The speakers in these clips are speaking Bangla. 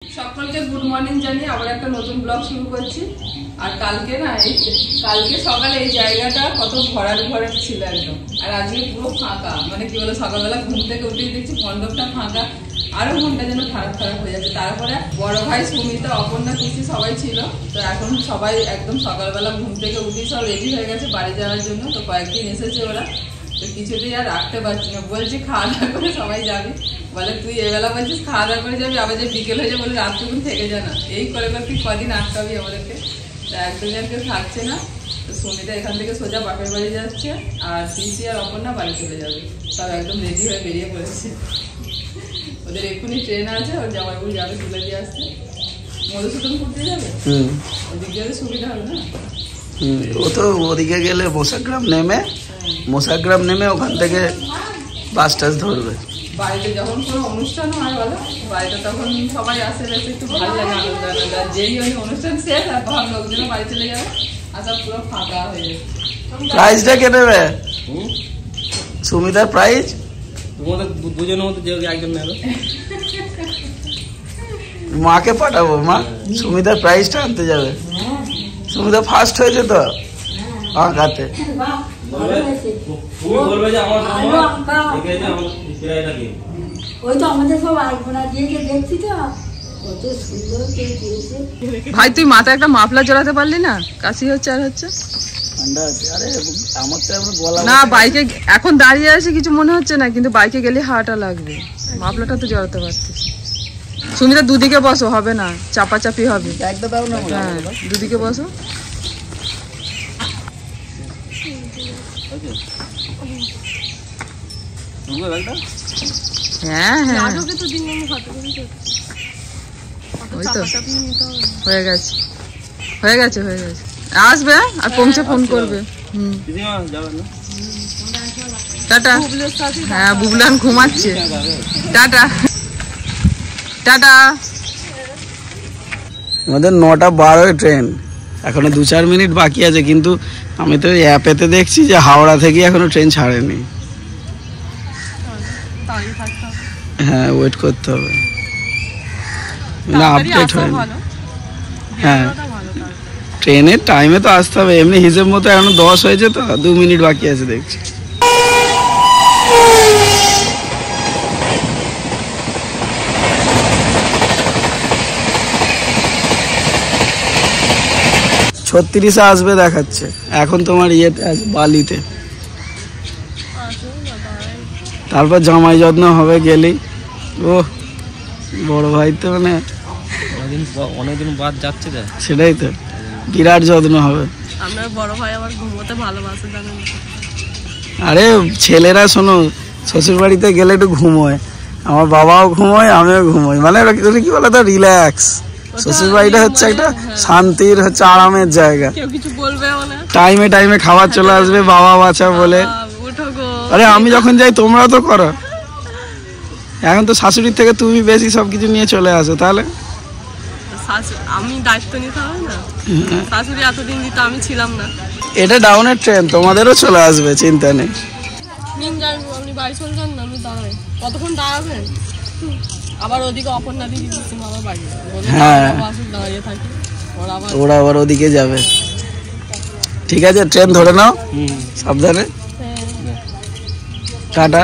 সকলকে গুড মর্নিং জানিয়ে আবার একটা নতুন ব্লগ শুরু করছি। আর কালকে সকালে এই জায়গাটা কত ভরাট ছিল একদম, আর আজকে পুরো ফাঁকা। মানে কি বলে, সকালবেলা ঘুম থেকে উঠে দেখছি মণ্ডপটা ফাঁকা, আরো মনটা যেন খারাপ হয়ে যাচ্ছে। তারপরে বড় ভাই সুমিতা, অপর্ণা, পিসি সবাই ছিল। তো এখন সবাই একদম সকালবেলা ঘুম থেকে উঠে সব রেডি হয়ে গেছে বাড়ি যাওয়ার জন্য। তো কয়েকদিন এসেছে ওরা, তো কিছুতেই আর রাখতে পারছি না। বলছি খাওয়া দাওয়া করে সবাই যাবি, বলে তুই এবেলা বলছিস খাওয়া দাওয়া করে যাবি, আবার যে বিকেল হয়ে যাবে বলে রাতটুকুন থেকে যা না। এই করে তুই কদিন আটকাবি আমাদেরকে। তো একদমই কেউ থাকছে না। তো সুমিতা এখান থেকে সোজা বাপের বাড়ি যাচ্ছে, আর পিসি আর অপর্ণা বাড়ি চলে যাবে। সব একদম রেডি হয়ে বেরিয়ে পড়েছে। ওদের এক্ষুনি ট্রেন আছে, ওর জামাইবাবু যাবে তুলে দিয়ে আসছে। মধুসূদনপুর দিয়ে যাবে, ওদিক গেলে সুবিধা হবে না। ও তো ওদিকে গেলে মোসাগ্রাম নেমে ওখান থেকে বাস টাস ধরবে। বাড়িতে যখন কোনো অনুষ্ঠান হয় বলো, বাড়িতে তখন সবাই আসে, বেশ একটু ভালো লাগে, আনন্দ আনন্দ। আর যেই অনুষ্ঠান শেষ আর তখন লোকজন বাড়ি চলে যাবে, আর সব পুরো ফাঁকা হয়ে যাবে। প্রাইসটা কে নেবে? সুমিতার প্রাইস তোমাদের দুজনের মধ্যে যে একজন নেবে। মাকে পাঠাবো, মা সুমিতার প্রাইসটা আনতে যাবে। সুমিতা ফার্স্ট হয়েছে তো আঁকাতে। ভাই তুই মাথায় একটা মাফলার জড়াতে পারলি না? কাশি হচ্ছে আর হচ্ছে না। বাইকে এখন দাঁড়িয়ে আছে কিছু মনে হচ্ছে না, কিন্তু বাইকে গেলে হাওয়াটা লাগবে। মাফলারটা তো জড়াতে পারতিস। সুমিতা দুদিকে বসো, হবে না, চাপাচাপি হবে। হ্যাঁ দুদিকে বসো। হ্যাঁ হ্যাঁ ওই তো হয়ে গেছে আসবে আর পৌঁছে ফোন করবে। টাটা। হ্যাঁ বুবলান ঘুমাচ্ছে। Tata tata. আমাদের 9:12 ট্রেন, এখনো 2-4 মিনিট বাকি আছে। কিন্তু আমি তো অ্যাপেতে দেখছি যে হাওড়া থেকে এখনো ট্রেন ছাড়েনি। হ্যাঁ ওয়েট করতে হবে, না আপডেট হয়নি। হ্যাঁ ট্রেনের টাইমে তো আসতে হবে। এমনি হিসেব মতো এখনো 10 হয়েছে, তো 2 মিনিট বাকি আছে দেখছি। ছত্রিশে আসবে দেখাচ্ছে। এখন তোমার ইয়েতে আছে বালিতে, তারপর জামাই যত্ন হবে গেলেই। ও বড় ভাই তো মানে অনেকদিন বাদ যাচ্ছে, সেটাই তো বিরাট যত্ন হবে। আপনার বড় ভাই আবার ঘুমোতে ভালোবাসে জানেন। আরে ছেলেরা শোনো, শ্বশুর বাড়িতে গেলে একটু ঘুমোয়, আমার বাবাও ঘুমোয়, আমিও ঘুমোই। মানে কি বলে তো, রিল্যাক্স। শ্বশুর বাড়িটা হচ্ছে একটা শান্তির, হচ্ছে আরামের জায়গা। টাইমে টাইমে খাবার চলে আসবে, বাবা বাচ্চা বলে। আরে আমি যখন যাই তোমরা তো করো। এখন তো শাশুড়ির থেকে তুমি বেশি সবকিছু নিয়ে চলে আসো, তাহলে আমি দায়িত্ব নিতে হবে না। শাশুড়ি এতদিন দিত, আমি ছিলাম না। এটা ডাউনের ট্রেন, তোমাদেরও চলে আসবে, চিন্তা নেই। আপনি বাড়ি চলে যান না, আমি দাঁড়াই। কতক্ষণ দাঁড়াবেন? আবার ওদিকে অপর্ণা দিদি আমার বাড়ি, হ্যাঁ দাঁড়িয়ে থাকি, ওরা আবার ওদিকে যাবে। ঠিক আছে ট্রেন ধরে নাও, সাবধানে। টাটা।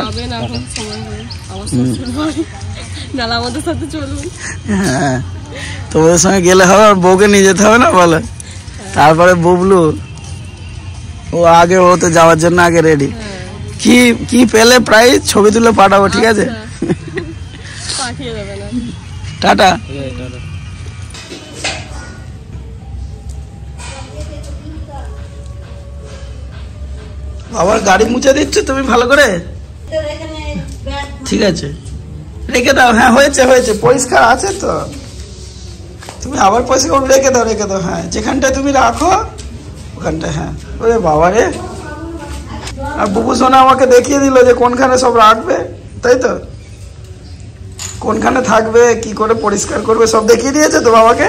আমাদের সাথে চলুন। হ্যাঁ তোমাদের সঙ্গে গেলে হবে, আর বউকে নিয়ে যেতে হবে না বলে। তারপরে বুবলু ও আগে, ও তো যাওয়ার জন্য আগে রেডি। কি পেলে প্রাইস ছবি তুলে পাঠাবো, ঠিক আছে? পাঠিয়ে দেবেন। টাটা। আবার গাড়ি মুছে দিচ্ছ তুমি ভালো করে? ঠিক আছে রেখে দাও। হ্যাঁ হয়েছে পরিষ্কার আছে তো। তুমি আবার পরিষ্কার রেখে দাও। হ্যাঁ যেখানটায় তুমি রাখো ওখানটায়। হ্যাঁ ওরে বাবা রে, আর বুবু সোনা আমাকে দেখিয়ে দিল যে কোনখানে সব রাখবে, তাই তো? কোনখানে থাকবে, কি করে পরিষ্কার করবে, সব দেখিয়ে দিয়েছে তো বাবাকে।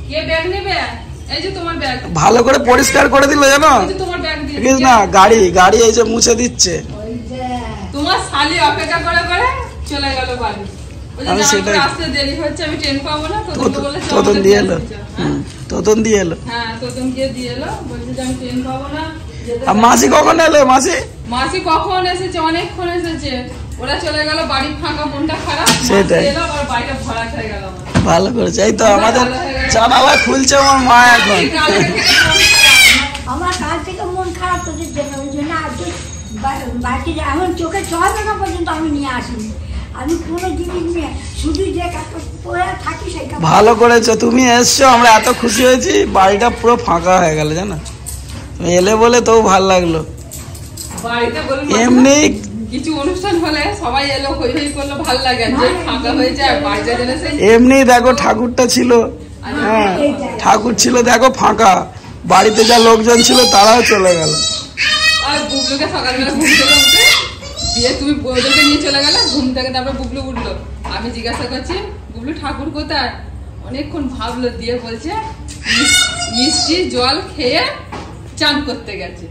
কে ব্যাগ নেবে? এই যে তোমার ব্যাগ। ভালো ভালো করে পরিষ্কার করে দিল জানো তোমার ব্যাগ দিয়ে ঠিক না, গাড়ি এই যে মুছে দিচ্ছে। তোমার শালি অপেক্ষা করে করে চলে গেল বাড়ি। আমি সেটাই আসতে দেরি হচ্ছে, আমি ট্রেন পাবো না। তোতন দিয়ে এলো, তোতন দিয়ে এলো। হ্যাঁ তোতন দিয়ে এলো, বলছে যে আমি ট্রেন পাবো না। আর মাসি কখন এলো? মাসি কখন এসেছে? অনেকক্ষণ এসেছে। ওরা চলে গেল, বাড়ি ফাঁকা, মনটা খারাপ। সেটাই এলো আর বাড়িটা ভরা হয়ে গেল। ভালো করেছে। এই তো আমাদের জানালা খুলছে আমার মা এখন। আমার কাল থেকে মন খারাপ তোদের জন্য, ওই জন্য আজকে বাড়িতে এখন চোখে জল দেখা পর্যন্ত আমি নিয়ে আসিনি। আমি কোনো জিনিস নিয়ে শুধু যে পরে থাকি সেই ভালো করেছো, তুমি এসছো, আমরা এত খুশি হয়েছি। বাড়িটা পুরো ফাঁকা হয়ে গেল জানো, তুমি এলে বলে তো ভালো লাগলো। বাড়িতে এমনি কিছু অনুষ্ঠান হলে সবাই এলো, হই হই করলো, ভালো লাগে। যে ফাঁকা হয়ে যায় বাড়িতে জেনেছে। এমনি দেখো ঠাকুরটা ছিল, হ্যাঁ ঠাকুর ছিল, দেখো ফাঁকা। বাড়িতে যা লোকজন ছিল তারাও চলে গেল। আর বুবলুকে সকালবেলা ঘুম থেকে উঠে দিয়ে তুমি ওদেরকে নিয়ে চলে গেলে, ঘুম থেকে তারপর বুবলু উঠলো। আমি জিজ্ঞাসা করছি বুবলু ঠাকুর কোথায়? অনেকক্ষণ ভাবলো, দিয়ে বলছে মিষ্টি জল খেয়ে চান করতে গেছে।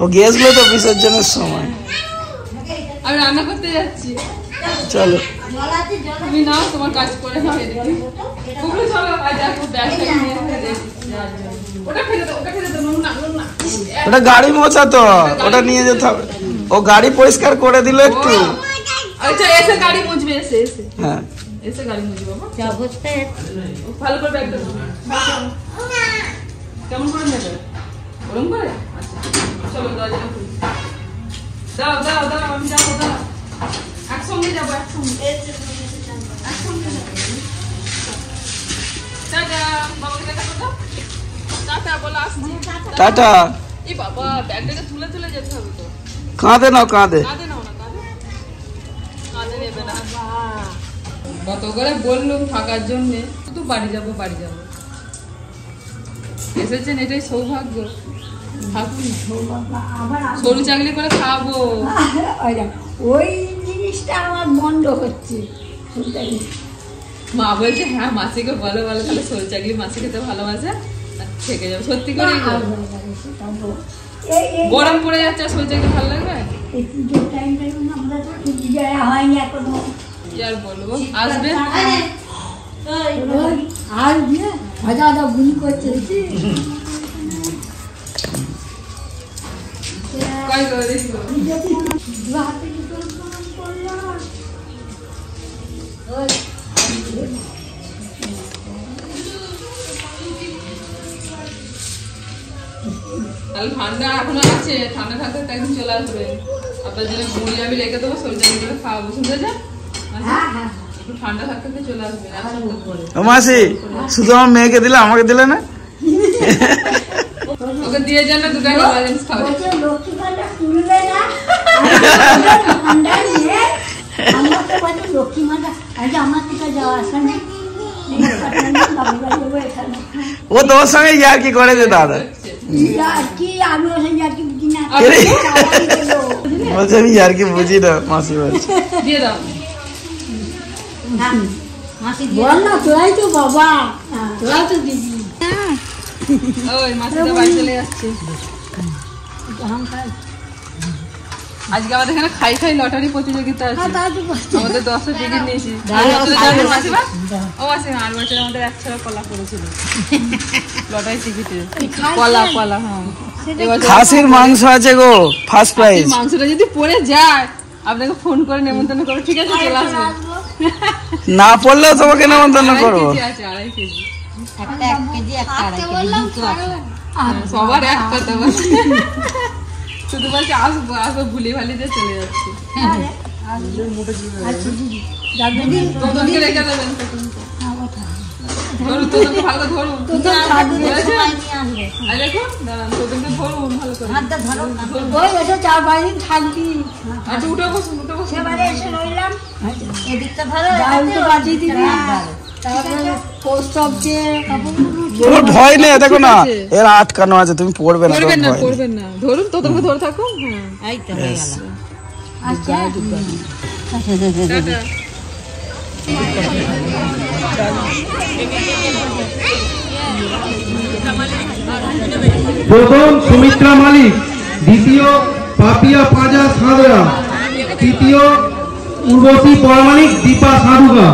ও গেছিল তো বিসর্জনের সময়। আমি রান্না করতে যাচ্ছি, চলো তুমি নাও, তোমার কাজ করে নাও। বুবলু চলো, আজ দেখো ব্যাগটা নিয়ে ওটা ফেলে দাও, ওটা ফেলে দাও, নুন না। ওটা গাড়ি মোছা তো, ওটা নিয়ে যেতে হবে। ও গাড়ি পরিষ্কার করে দিল একটু। আচ্ছা এসে গাড়ি মুছবে, এসে হ্যাঁ এসে গাড়ি মুছবে বাবা। ভালো করে ব্যাগটা কেমন করে নেবে? ওরম করে? আচ্ছা চলো দরজাটা খুলি। দাও দাও দাও, আমি যাবো, দাও একসঙ্গে যাবো, একসঙ্গে যাবো। টাটা, বাবাকে দেখা করো। টাটা বলো, আসছি। টাটা। এই বাবা ব্যাগটাকে তুলে তুলে যেতে হবে তো। কাঁদে নাও, কাঁদে কাঁদে নাও না, কাঁদে নেবে না। কত করে বললুম থাকার জন্যে, শুধু বাড়ি যাবো বাড়ি যাবো। এসেছেন, এটাই সৌভাগ্য। থাকুন, সরু চাকরি করে খাবো। ওই জিনিসটা আমার বন্ধ হচ্ছে। মা বলছে হ্যাঁ মাসিকে বলো বলো, তাহলে সরু চাকরি মাসি খেতে ভালোবাসে, থেকে যাবে। সত্যি করে গরম পড়ে যাচ্ছে, সরু চাকরি ভালো লাগবে? হয়নি এখনো, কি আর বলবো, আসবে। ভাজা ভাজা গুলি করছে। কয় করে দেখবো। তাহলে ঠান্ডা এখনো আছে, ঠান্ডা থাকতে একদিন চলে আসবে। আপনার জন্য মুড়ি আমি রেখে দেবো, সরু করে খাওয়াবো, শুনতে যা। একটু ঠান্ডা থাকতে চলে আসবে। ও মাসি, শুধু আমার মেয়েকে দিলে, আমাকে দিলে না? ওকে দিয়ে যান না, দুটো ইমার্জেন্সি খাবে। লক্ষ্মী ভান্ডার তুলবে না, লক্ষ্মী ভান্ডার আজ আমার থেকে যাওয়া আসা নেই। ও তোমার সঙ্গে ইয়ার্কি করে যে দাদা, কি আমি ওখানে ইয়ার্কি বুঝি না, বলছে আমি ইয়ার্কি বুঝি না। মাসি বলছে দিয়ে দাও। বল না, তোরাই তো বাবা, তোরাই তো দিদি। ওই মাসিটা বাড়ি চলে যাচ্ছে। আজকে আমাদের এখানে খাই খাই লটারি প্রতিযোগিতা আছে। আমাদের 10 টিকিট নিয়েছি। ও মাসি, আর বছর আমাদের 1 ছাড়া কলা পড়েছিল লটারি টিকিটে। কলা কলা, হ্যাঁ। খাসির মাংস আছে গো, ফার্স্ট প্রাইজ। মাংসটা যদি পড়ে যায় আপনাকে ফোন করে নেমন্তন্ন করবো, ঠিক আছে? চলে আসবে। না পড়লেও তোমাকে নেমন্তন্ন করবো। 2.5 কেজি। একটা 1 কেজি, একটা 2.5 কেজি। সবার একটা তো শুধু বলছে আসবো আসবো, ভুলি ভালি দিয়ে চলে যাচ্ছে। তোদেরকে রেখে দেবেন, ধরুন তোদেরকে ভালো ধরুন। আর দেখুন দাঁড়ান, তোদেরকে ধরুন ভালো করে। ওই এটা 4-5 দিন থাকবি। আর উঠে বসুন, উঠে বসুন। এবারে এসে রইলাম, এদিকটা ধরো, উল্টো বাজিয়ে দিবি। তারপরে পোস্ট অফিসে তোমার ভয় নেই, দেখো না এর আটকানো আছে, তুমি পড়বে না। পড়বেন না, পড়বেন না, ধরুন তোদেরকে ধরে থাকুন। হ্যাঁ এই তো হয়ে গেল। আচ্ছা টাটা। প্রথম সুমিত্রা মালিক, দ্বিতীয় পাপিয়া পাঁজা সাঁতরা, তৃতীয় উর্বশী পরামানিক দীপা সাধুকা।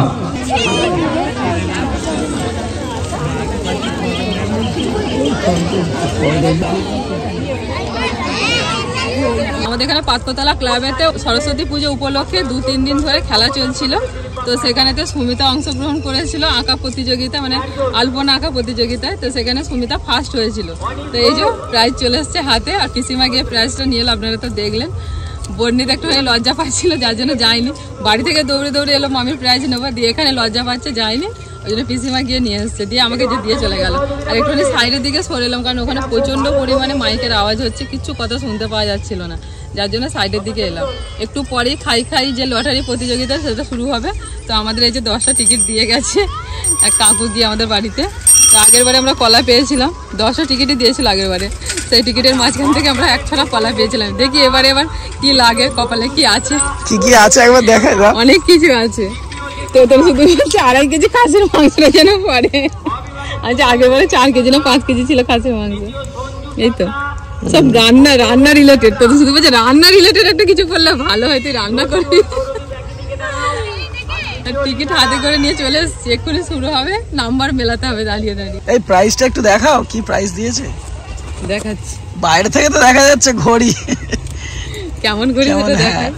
আমাদের এখানে পাত্রতলা ক্লাবেতে সরস্বতী পুজো উপলক্ষে 2-3 দিন ধরে খেলা চলছিল। তো সেখানেতে সুমিতা অংশগ্রহণ করেছিল আঁকা প্রতিযোগিতা, মানে আলপনা আঁকা প্রতিযোগিতায়। তো সেখানে সুমিতা ফার্স্ট হয়েছিল। তো এই যে প্রাইজ চলে এসছে হাতে, আর পিসিমা গিয়ে প্রাইজটা নিয়ে এলো, আপনারা তো দেখলেন। বর্ণিত একটু লজ্জা পাচ্ছিল, যার জন্য যায়নি। বাড়ি থেকে দৌড়ে দৌড়ে এলো মামির প্রাইজ নেবো, দিয়ে এখানে লজ্জা পাচ্ছে, যায়নি। ওই জন্য পিসিমা গিয়ে নিয়ে এসছে, দিয়ে আমাকে যে দিয়ে চলে গেল। আর একটুখানি সাইডের দিকে সরে এলাম, কারণ ওখানে প্রচণ্ড পরিমাণে মাইকের আওয়াজ হচ্ছে, কিচ্ছু কথা শুনতে পাওয়া যাচ্ছিল না, যার জন্য সাইডের দিকে এলাম। একটু পরেই খাই যে লটারি প্রতিযোগিতা সেটা শুরু হবে। তো আমাদের এই যে 10টা টিকিট দিয়ে গেছে এক কাকু গিয়ে আমাদের বাড়িতে। তো আগের বারে আমরা কলা পেয়েছিলাম, 10টা টিকিটই দিয়েছিল আগের বারে। সেই টিকিটের মাঝখান থেকে আমরা 1 ছড়া কলা পেয়েছিলাম। দেখি এবার কি লাগে, কপালে কি আছে, কি আছে একবার দেখা যাক। অনেক কিছু আছে। তো তোর শুধু 2.5 কেজি খাসির মাংসটা যেন পড়ে। আচ্ছা আগের বারে 4 কেজি না 5 কেজি ছিল খাসির মাংস। এই তো সব রান্না রিলেটেড। তো শুধু বলছে রান্না রিলেটেড একটা কিছু করলে ভালো হয়, তুই রান্না করবি। টিকিট হাতে করে নিয়ে চলে এসেছি, এক্ষুনি শুরু হবে, নাম্বার মেলাতে হবে দাঁড়িয়ে দাঁড়িয়ে। এই প্রাইসটা একটু দেখাও, কি প্রাইস দিয়েছে? দেখাচ্ছি, বাইরে থেকে তো দেখা যাচ্ছে ঘড়ি, কেমন ঘড়ি সেটা দেখায়।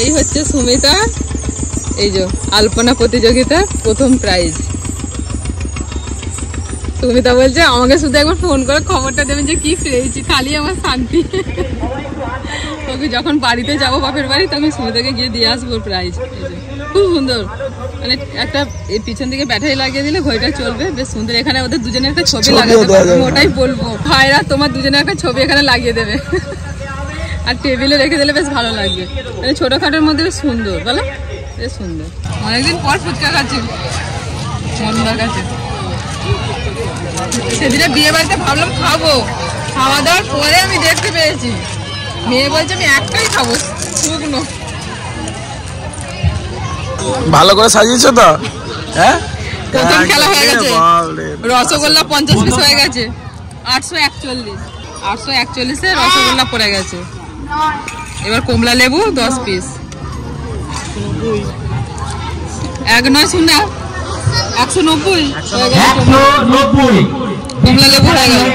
এই হচ্ছে সুমিতা, এই যে আলপনা প্রতিযোগিতার প্রথম প্রাইজ। সুমিতা বলছে আমাকে শুধু একবার ফোন করে খবরটা দেবেন যে কি পেয়েছি, খালি আমার শান্তি। ওকে যখন বাড়িতে যাবো বাপের বাড়ি, তখন সুমিতাকে গিয়ে দিয়ে আসবো প্রাইজ। খুব সুন্দর, মানে একটা পিছন দিকে ব্যাটারি লাগিয়ে দিলে ঘড়িটা চলবে, বেশ সুন্দর। এখানে ওদের দুজনের একটা ছবি লাগাতে পারবে, ওটাই বলবো ভাইরা তোমার দুজনের একটা ছবি এখানে লাগিয়ে দেবে, আর টেবিলে রেখে দিলে বেশ ভালো লাগবে। মানে ছোটখাটোর মধ্যে বেশ সুন্দর, বলো বেশ সুন্দর। অনেকদিন পর ফুচকা খাচ্ছি মন্দার কাছে। সেদিনে বিয়ে বাড়িতে ভাবলাম খাবো, খাওয়া দাওয়ার পরে আমি দেখতে পেয়েছি মেয়ে বলছে আমি একটাই খাবো শুকনো। ভালো করে সাজিয়েছো তো? হ্যাঁ, প্রথম খেলা হয়ে গেছে, রসগোল্লা 50 পিস হয়ে গেছে, 841 রসগোল্লা পড়ে গেছে। এবার কমলা লেবু 10 পিস, 190 কমলা লেবু হয়ে গেল।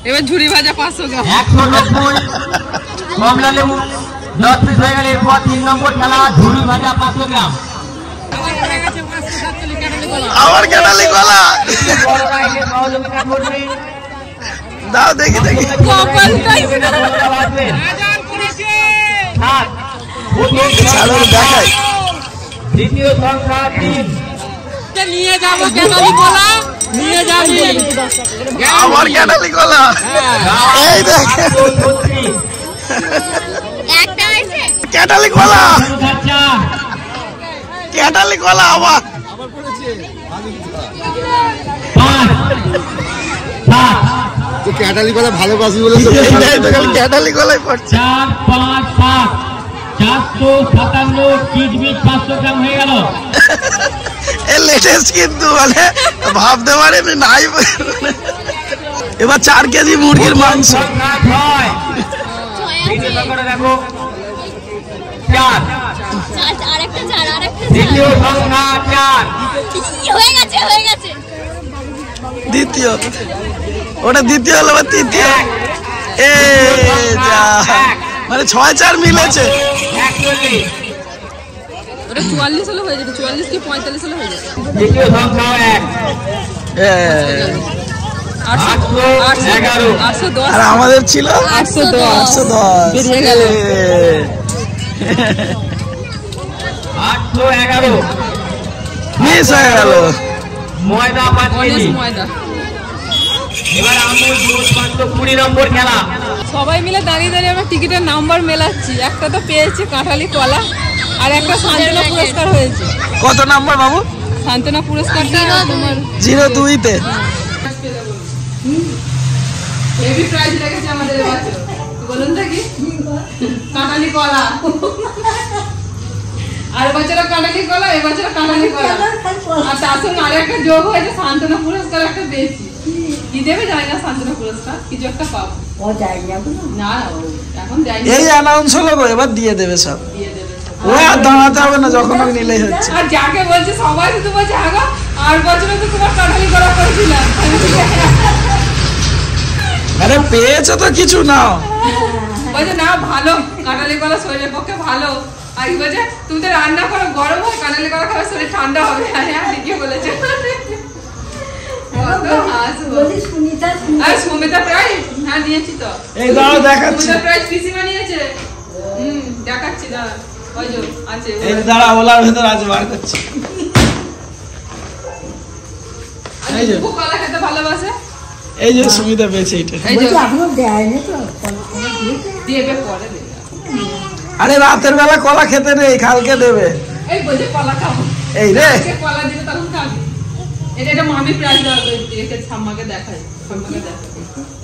এবার ঝুড়ি ভাজা 500 গ্রাম, 190 কমলা লেবু 10 পিস হয়ে গেল। এরপর 3 নম্বর খেলা ঝুড়ি ভাজা 500 গ্রাম। আবার কেনালি কলা দাও, দেখি দেখি। দেখাই দ্বিতীয় সংখ্যা 3 নিয়ে যাবো কেনালি কলা, নিয়ে যাবি আবার কেনালি কলা। এই দেখ কেটালি কলা, কেটালি কলা আবার। ক্যাটালি কলা ভালোবাসি বলে ক্যাটালি কলাই পড়ছে। 4, 5, 7 457 কিডবিট 500 গ্রাম হয়ে গেল। লেটেস্ট কিন্তু মানে ভাবতে পারিনি নাই। এবার 4 কেজি মুরগির মাংস। দ্বিতীয়, ওটা দ্বিতীয় হলো, তৃতীয়। মানে 6-4 মিলেছে। ওটা 44 হলে হয়ে যেত, 44 কি 45 হলে হয়ে যেত। দ্বিতীয় সংখ্যা 1 810 আর আমাদের ছিল 810 বেরিয়ে গেল। 811 মিস হয়ে গেল। ময়দা 5 কেজি। ময়দা। এবার আমুল দুধ 20 নম্বর খেলা। সবাই মিলে দাঁড়িয়ে দাঁড়িয়ে আমরা টিকিটের নাম্বার মেলাচ্ছি। একটা তো পেয়েছি কাঁঠালি কলা, আর একটা সান্ত্বনা পুরস্কার হয়েছে। কত নাম্বার বাবু? সান্ত্বনা পুরস্কারটা তোমার 02-তে। হেভি প্রাইজ লেগেছে আমাদের এবার, বলুন দেখি। কাঁঠালি কলা আর বছরে কাঁঠালি কলা, এবছর কাঁঠালি কলা। আর তার সঙ্গে আর একটা যোগ হয়েছে সান্ত্বনা পুরস্কার একটা পেয়েছি। কি দেবে জানি না, সান্ত্বনা পুরস্কার কিছু একটা পাবো। ও যায়নি এখন? না এখন যাইনি। এই অ্যানাউন্স হলো গো, এবার দিয়ে দেবে সব। দিয়ে দেবে ও আর দাঁড়াতে হবে না, যখন হোক নিলেই হচ্ছে। আর যাকে বলছে সবাই শুধু বলছে হ্যাঁ গো, আর বছরে তো তোমার কাঁঠালি কলা করেছিলাম। আরে পেয়েছো তো কিছু নাও। বলছে না ভালো, কাঁঠালি কলা শরীরের পক্ষে ভালো। আর কি বলছে তুমি তো রান্না করো, গরম হয়, কাঁঠালি কলা খাবে শরীর ঠান্ডা হবে। হ্যাঁ ঠিকই বলেছে। আর সুমিতা প্রাইজ হ্যাঁ নিয়েছি তো। এই দাঁড়াও দেখাচ্ছি। সুমিতা প্রাইজ পিসিমা নিয়েছে। দেখাচ্ছি দাঁড়া, ওই যে আছে। এই দাঁড়া, ওলার ভেতর আছে, বার করছি। এই যে কলা খেতে ভালোবাসে। এই যে সুমিতা পেয়েছে এইটা। এই যে এখনো দেয়নি তো, দেবে পরে দেবে। আরে রাতের বেলা কলা খেতে নেই, কালকে দেবে। এই বলছে কলা খাবো। এই রে কলা দিলে তখন খাবি। এটা মামি প্রাইজ দেওয়া হয়েছে, ঠাম্মাকে দেখাই, ঠাম্মাকে দেখাই।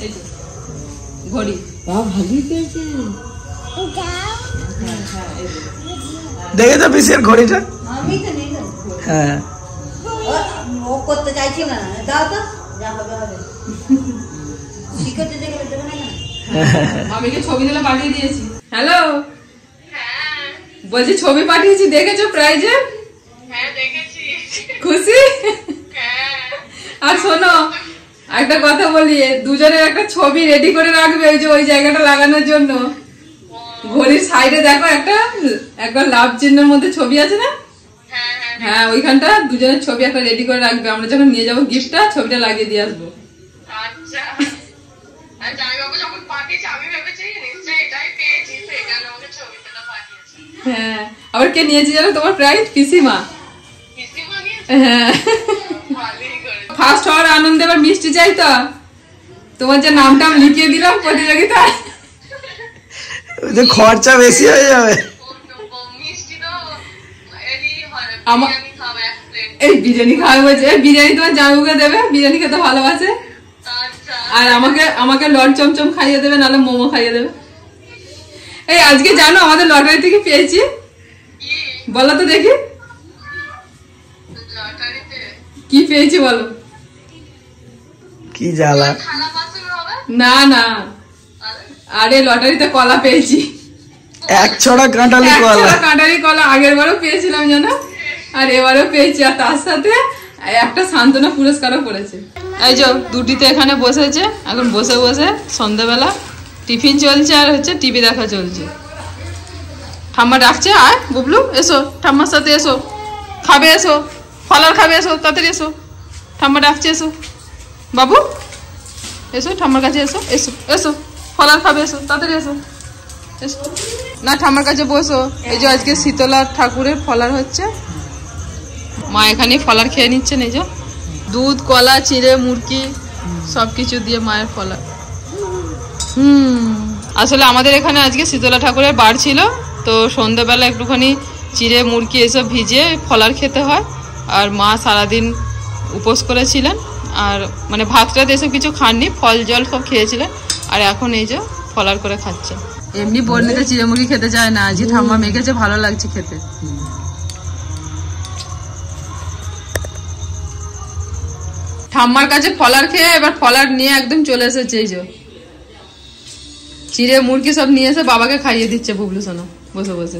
এই যে ঘড়ি ভালোই পেয়েছে। দেখেছো পিসের ঘড়িটা? আমি তো নেই। হ্যাঁ ও করতে চাইছি না, দাও তো যা হবে হবে। শিখতে দেখে দেবে না। মামিকে ছবি দিলে পাঠিয়ে দিয়েছি। হ্যালো, বলছি ছবি পাঠিয়েছি, দেখেছো প্রাইজে? হ্যাঁ দেখেছি। খুশি? আর শোনো একটা কথা বলি, দুজনের একটা ছবি রেডি করে রাখবে ওই যে ওই জায়গাটা লাগানোর জন্য। ঘড়ির সাইডে দেখো একটা লাভ চিহ্নের মধ্যে ছবি আছে না? হ্যাঁ ওইখানটা দুজনের ছবি একটা রেডি করে রাখবে, আমরা যখন নিয়ে যাবো গিফটটা ছবিটা লাগিয়ে দিয়ে আসবো। আচ্ছা, আর জামাইবাবু যখন পাঠিয়েছে আমি ভেবেছি নিশ্চয়ই এটাই পেয়েছি, সেই জন্য আমাকে ছবিটা পাঠিয়েছে। হ্যাঁ আবার কে নিয়েছি জানো তোমার প্রাইজ? পিসিমা। পিসিমা নিয়েছে? হ্যাঁ ভালোই করে। ফার্স্ট হওয়ার আনন্দে এবার মিষ্টি চাই তো, তোমার যে নামটা আমি লিখিয়ে দিলাম প্রতিযোগিতায়। খরচা বেশি হয়ে যাবে। মিষ্টি তো এরই হয়, আমার বিরিয়ানি খাবো এক প্লেট। এই বিরিয়ানি খাওয়া বলছে, বিরিয়ানি তোমার জামাইবাবুকে দেবে, বিরিয়ানি খেতে ভালোবাসে। আচ্ছা আর আমাকে লট চমচম খাইয়ে দেবে, নাহলে মোমো খাইয়ে দেবে। এই আজকে জানো আমাদের লটারি থেকে পেয়েছি, কি বলো তো দেখি লটারিতে কি পেয়েছি বলো। কি জ্বালা। থালা পাঁচশো হবে? না না, আরে লটারিতে কলা পেয়েছি, এক ছড়া কাঁঠালি কলা। একটা কাঁঠালি কলা। আগের বারও পেয়েছিলাম জানো, আর এবারও পেয়েছি, আর তার সাথে একটা সান্ত্বনা পুরস্কারও পড়েছে। এই যে দুটিতে এখানে বসেছে, এখন বসে বসে সন্ধ্যাবেলা টিফিন চলছে আর হচ্ছে টিভি দেখা চলছে। ঠাম্মা ডাকছে, আয় বুবলু এসো, ঠাম্মার সাথে এসো, খাবে এসো, ফলার খাবে এসো, তাড়াতাড়ি এসো, ঠাম্মা ডাকছে এসো, বাবু এসো ঠাম্মার কাছে এসো, এসো এসো, ফলার খাবে এসো, তাড়াতাড়ি এসো, এসো না ঠাম্মার কাছে বসো। এই যে আজকে শীতলা ঠাকুরের ফলার হচ্ছে, মা এখানে ফলার খেয়ে নিচ্ছেন। এই যে দুধ, কলা, চিড়ে, মুরগি সবকিছু দিয়ে মায়ের ফলার। আসলে আমাদের এখানে আজকে শীতলা ঠাকুরের বার ছিল, তো সন্ধ্যাবেলা একটুখানি চিড়ে মুরগি এসব ভিজিয়ে ফলার খেতে হয়। আর মা সারাদিন উপোস করেছিলেন, আর মানে ভাত টাত এসব কিছু খাননি, ফল জল সব খেয়েছিলেন। আর এখন এই যে ফলার করে খাচ্ছে। এমনি বর্ণিতে চিড়ে মুরগি খেতে চায় না, আজকে ঠাম্মা মেখেছে, ভালো লাগছে খেতে। ঠাম্মার কাছে ফলার খেয়ে এবার ফলার নিয়ে একদম চলে এসেছে। এই যে চিড়ে মুরগি সব নিয়ে এসে বাবাকে খাইয়ে দিচ্ছে বুবলু সোনা বসে বসে।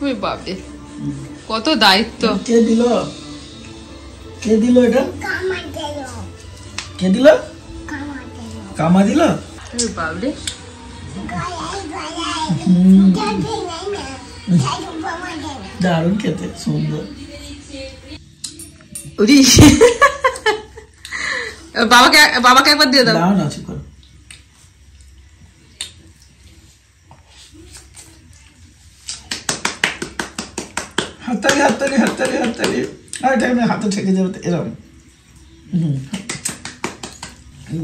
ওই বাপরে কত দায়িত্ব। কে দিল? কে দিল এটা? কে দিল? কামা দিল? ওই বাপরে দারুণ খেতে, সুন্দর। বাবাকে একবার দিয়ে দাও। দাও না, চুপ করো। হাততালি হাততালি হাততালি হাততালি। এটা আমি হাতে ঠেকে যাবে এরকম।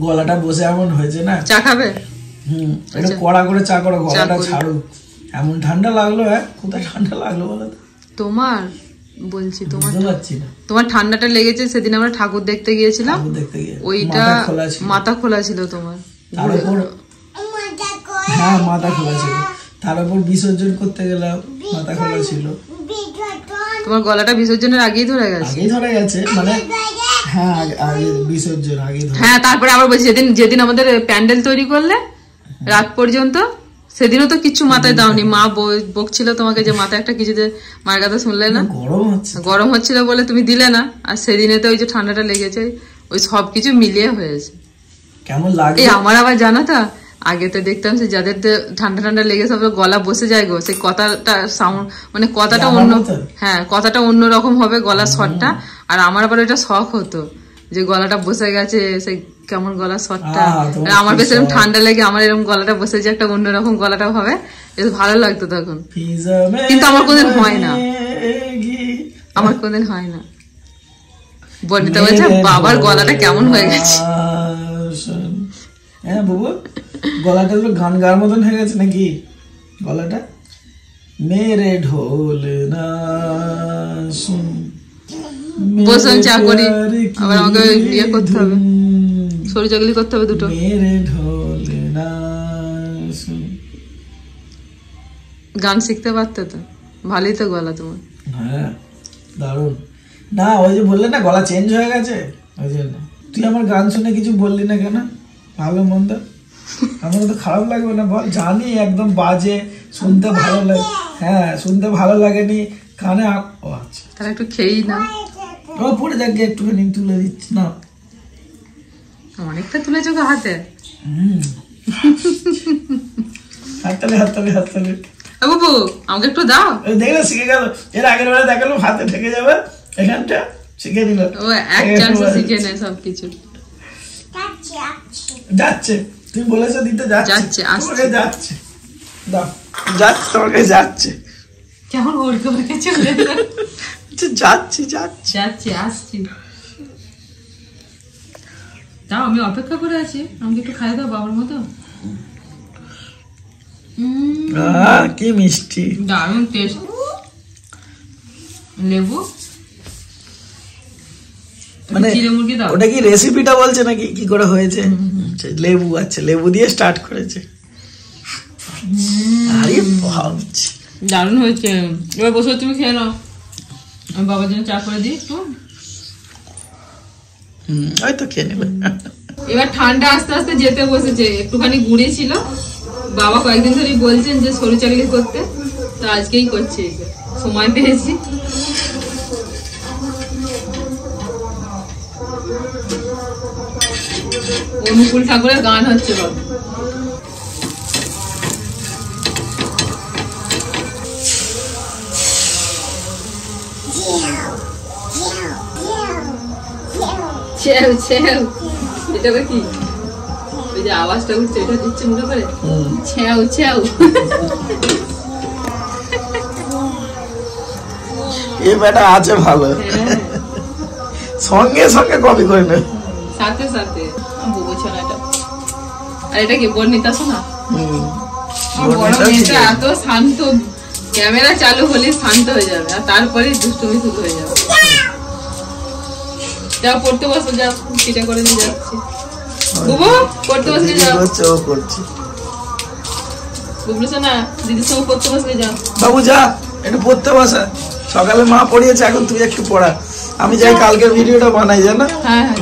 গলাটা বসে এমন হয়েছে না। চা খাবে? এটা কড়া করে চা করো, গলাটা ছাড়ো। এমন ঠান্ডা লাগলো। হ্যাঁ কোথায় ঠান্ডা লাগলো বলো তো? তোমার বলছি, তোমার ঠান্ডাটা লেগেছে সেদিন আমরা ঠাকুর দেখতে গিয়েছিলাম, ওইটা মাথা খোলা ছিল তোমার। হ্যাঁ মাথা খোলা ছিল, তার উপর বিসর্জন করতে গেলাম, মাথা খোলা ছিল। তোমার গলাটা বিসর্জনের আগেই ধরে গেছে? আগেই ধরে গেছে মানে হ্যাঁ আগে বিসর্জন আগেই ধরে। হ্যাঁ তারপরে আবার বলছি যেদিন আমাদের প্যান্ডেল তৈরি করলে রাত পর্যন্ত, সেদিনও তো কিছু মাথায় দাওনি। মা বকছিল তোমাকে যে মাথায় একটা কিছুতে, মায়ের কথা শুনলে না? গরম হচ্ছিল বলে তুমি দিলে না। আর সেদিনে তো ওই যে ঠান্ডাটা লেগেছে, ওই সবকিছু মিলিয়ে হয়েছে। কেমন লাগে আমার আবার জানো তো, আগে তো দেখতাম যে যাদের ঠান্ডা ঠান্ডা লেগে সব গলা বসে যায় গো, সেই কথাটা সাউন্ড মানে কথাটা অন্য, হ্যাঁ কথাটা অন্যরকম হবে গলার স্বরটা। আর আমার আবার ওইটা শখ হতো যে গলাটা বসে গেছে, সেই কেমন গলার স্বরটা। আমার বেশ এরকম ঠান্ডা লেগে আমার এরকম গলাটা বসে যে একটা অন্যরকম গলাটা হবে, বেশ ভালো লাগতো তখন। কিন্তু আমার কোনদিন হয় না, আমার কোনদিন হয় না। বর্ণিতা বলছে বাবার গলাটা কেমন হয়ে গেছে। হ্যাঁ বাবু, গলাটা গান গাওয়ার মতন হয়ে গেছে নাকি গলাটা? মেরে ঢোল না শুন, বসে চা করি, আবার আমাকে ইয়ে করতে হবে, সরু চাকলি করতে হবে দুটো। মেরে ঢোল না শুন, গান শিখতে পারতে তো, ভালোই তো গলা তোমার। হ্যাঁ দারুণ। না ওই যে বললে না গলা চেঞ্জ হয়ে গেছে, ওই জন্য। তুই আমার গান শুনে কিছু বললি না কেন? ভালো মন্দ আমার তো খারাপ লাগবে না বল? জানি একদম বাজে, শুনতে ভালো লাগে। হ্যাঁ শুনতে ভালো লাগেনি কানে। ও আচ্ছা তাহলে একটু খেয়েই না। ও পড়ে যাকে একটুখানি তুলে দিচ্ছি না, অনেকটা তুলেছো গো হাতে। হাততালি হাততালি হাততালি। বাবু আমাকে একটু দাও। দেখলে শিখে গেল, এর আগের বেলা দেখালো হাতে ঠেকে যাবে, এখানটা শিখে নিল। ও এক চান্সে শিখে নেয় সবকিছু। যাচ্ছে, তুমি বলেছো দিতে যাচ্ছে, আসছে যাচ্ছে, দাও যাচ্ছে, তোমাকে যাচ্ছে। কেমন ওরকে ওরকে চলে যাচ্ছি যাচ্ছি যাচ্ছি আসছি। দাও আমি অপেক্ষা করে আছি, আমাকে একটু খাই দাও বাবার মতো। কি মিষ্টি, দারুণ টেস্ট। লেবু মানে ওটা কি রেসিপিটা বলছে নাকি কি করে হয়েছে? লেবু, আচ্ছা লেবু দিয়ে স্টার্ট করেছে। আরে ভাবছি দারুণ হয়েছে। এবার বসে তুমি খেয়ে নাও, আমি বাবার জন্য চা করে দিই একটু। হয়তো খেয়ে নেবে। এবার ঠান্ডা আস্তে আস্তে যেতে বসেছে, একটুখানি গুঁড়ে ছিল। বাবা কয়েকদিন ধরেই বলছেন যে সরু চাকলি করতে, তো আজকেই করছি, সময় পেয়েছি। অনুকূল ঠাকুরের গান হচ্ছে বাবা। ছেউ ছেউ, এটা কি ওই যে আওয়াজটা উঠছে, এটা দিচ্ছে মুখে করে ছেউ ছেউ। এই ব্যাটা আছে ভালো, সঙ্গে সঙ্গে কপি করে নেবে, সাথে সাথে। বুঝছো না এটা? আর এটা কি বর্ণিতা শোনা? বড় মেয়েটা এত শান্ত, ক্যামেরা চালু হলে শান্ত হয়ে যাবে, আর তারপরে দুষ্টুমি শুরু হয়ে যাবে। যাও পড়তে বসো, যাও পিঠে করে নিয়ে যাচ্ছি। বুবু পড়তে বসলে যাও। করছি বুবলু শোনা, দিদির সঙ্গে পড়তে বসলে যাও। বাবু যা একটু পড়তে বসা, সকালে মা পড়িয়েছে, এখন তুই একটু পড়া। আমি যাই কালকের ভিডিওটা বানাই, জানো? হ্যাঁ হ্যাঁ